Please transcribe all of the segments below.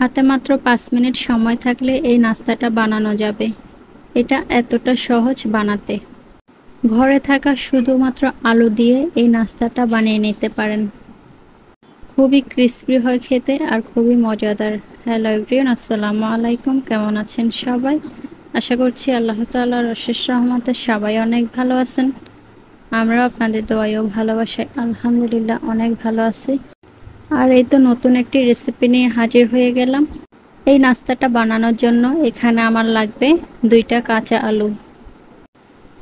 হাতে মাত্র 5 মিনিট সময় থাকলে এই নাস্তাটা বানানো যাবে। এটা এতটা সহজ বানাতে। ঘরে থাকা শুধুমাত্র আলু দিয়ে এই নাস্তাটা বানিয়ে নিতে পারেন। খুবই ক্রিস্পি হয় খেতে আর খুবই মজাদার। হ্যালো এভরিওয়ান, আসসালামু আলাইকুম। কেমন আছেন সবাই? আশা করছি আল্লাহ তাআলার অশেষ রহমতে সবাই অনেক ভালো আছেন। আমরাও আপনাদের দোয়ায় ও ভালোবাসায় আলহামদুলিল্লাহ অনেক ভালো আছি। আর এই তো নতুন একটি রেসিপি নিয়ে হাজির হয়ে গেলাম। এই নাস্তাটা বানানোর জন্য এখানে আমার লাগবে 2টা কাঁচা আলু।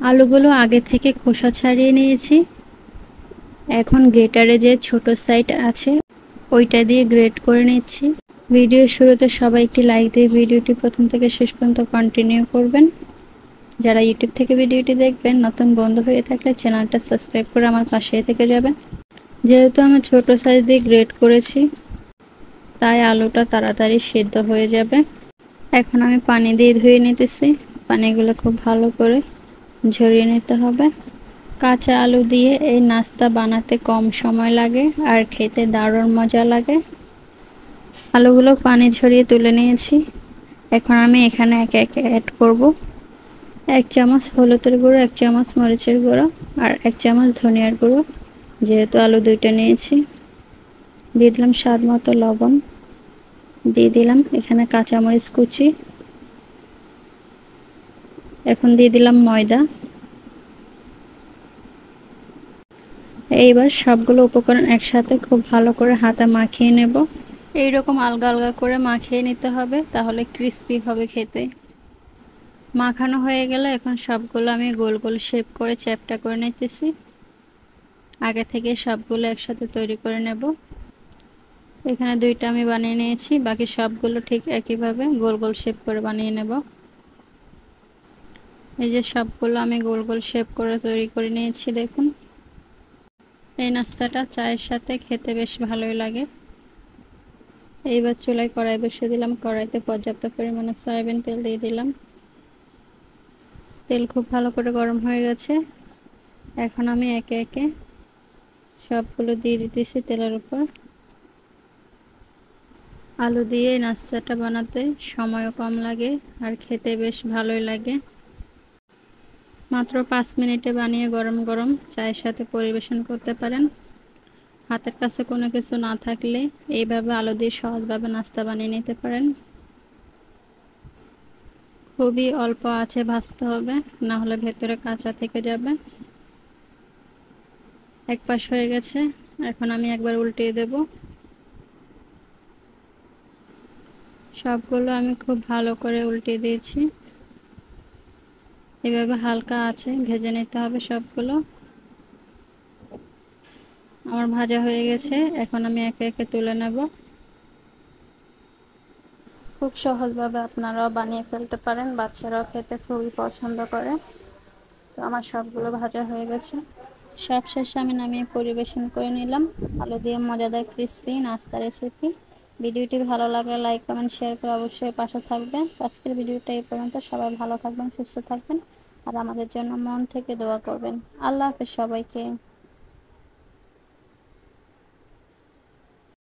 আলুগুলো আগে থেকে খোসা ছাড়িয়ে নিয়েছি। এখন গ্রেটারে যে ছোট সাইড আছে ওইটা দিয়ে গ্রেট করে নিচ্ছি। ভিডিওর শুরুতে সবাই একটি লাইক দিয়ে ভিডিওটি প্রথম থেকে শেষ পর্যন্ত কন্টিনিউ করবেন। যারা ইউটিউব থেকে ভিডিওটি দেখবেন, নতুন বন্ধু হয়ে থাকলে চ্যানেলটা সাবস্ক্রাইব করে আমার পাশে থেকে যাবেন। যেহেতু আমি ছোট সাইজ দিয়ে গ্রেট করেছি তাই আলুটা তাড়াতাড়ি সিদ্ধ হয়ে যাবে। এখন আমি পানি দিয়ে ধুয়ে নিতেছি। পানিগুলো খুব ভালো করে ঝরিয়ে নিতে হবে। কাঁচা আলু দিয়ে এই নাস্তা বানাতে কম সময় লাগে আর খেতে দারুণ মজা লাগে। আলুগুলো পানি ঝরিয়ে তুলে নিয়েছি। এখন আমি এখানে একে একে অ্যাড করব 1 চামচ হলুদের গুঁড়ো, 1 চামচ মরিচের গুঁড়ো আর 1 চামচ ধনিয়ার গুঁড়ো। যেহেতু আলু 2টা নিয়েছি, দিয়ে দিলাম স্বাদ মতো লবণ, দিয়ে দিলাম এখানে কাঁচামরিচ কুচি। এখন দিয়ে দিলাম ময়দা। এইবার সবগুলো উপকরণ একসাথে খুব ভালো করে হাতে মাখিয়ে নেব। এইরকম আলগা আলগা করে মাখিয়ে নিতে হবে, তাহলে ক্রিস্পি হবে খেতে। মাখানো হয়ে গেলে এখন সবগুলো আমি গোল গোল শেপ করে চ্যাপটা করে নিতেছি। আগে থেকে সবগুলো একসাথে তৈরি করে নেব। এখানে 2টা আমি বানিয়ে নিয়েছি, বাকি সবগুলো ঠিক একইভাবে গোল গোল শেপ করে বানিয়ে নেব। এই যে সবগুলো আমি গোল গোল শেপ করে তৈরি করে নিয়েছি। দেখুন, এই নাস্তাটা চায়ের সাথে খেতে বেশ ভালোই লাগে। এইবার চুলায় কড়াই বসিয়ে দিলাম। কড়াইতে পর্যাপ্ত পরিমাণে সয়াবিন তেল দিয়ে দিলাম। তেল খুব ভালো করে গরম হয়ে গেছে। এখন আমি একে একে সবগুলো দিয়ে দিতেছি তেলের উপর। আলু দিয়ে নাস্তাটা বানাতে সময়ও কম লাগে আর খেতে বেশ ভালোই লাগে। মাত্র 5 মিনিটে বানিয়ে গরম গরম চায়ের সাথে পরিবেশন করতে পারেন। হাতের কাছে কোনো কিছু না থাকলে এইভাবে আলু দিয়ে সহজভাবে নাস্তা বানিয়ে নিতে পারেন। খুবই অল্প আঁচে ভাজতে হবে, না হলে ভেতরে কাঁচা থেকে যাবে। এক পাশ হয়ে গেছে, এখন আমি একবার উল্টিয়ে দেব। সবগুলো আমি খুব ভালো করে উল্টিয়ে দিয়েছি। এভাবে হালকা আঁচে ভেজে নিতে হবে সবগুলো। আমার ভাজা হয়ে গেছে, এখন আমি একে একে তুলে নেব। খুব সহজভাবে আপনারাও বানিয়ে ফেলতে পারেন, বাচ্চারাও খেতে খুবই পছন্দ করে। তো আমার সবগুলো ভাজা হয়ে গেছে। সব শেষে আমি নামিয়ে পরিবেশন করে নিলাম আলু দিয়ে মজাদার ক্রিসপি নাস্তা রেসিপি। ভিডিওটি ভালো লাগলে লাইক কমেন্ট শেয়ার করে অবশ্যই পাশে থাকবেন। আজকের ভিডিওটা এই পর্যন্ত। সবাই ভালো থাকবেন, সুস্থ থাকবেন আর আমাদের জন্য মন থেকে দোয়া করবেন। আল্লাহ হাফেজ সবাইকে।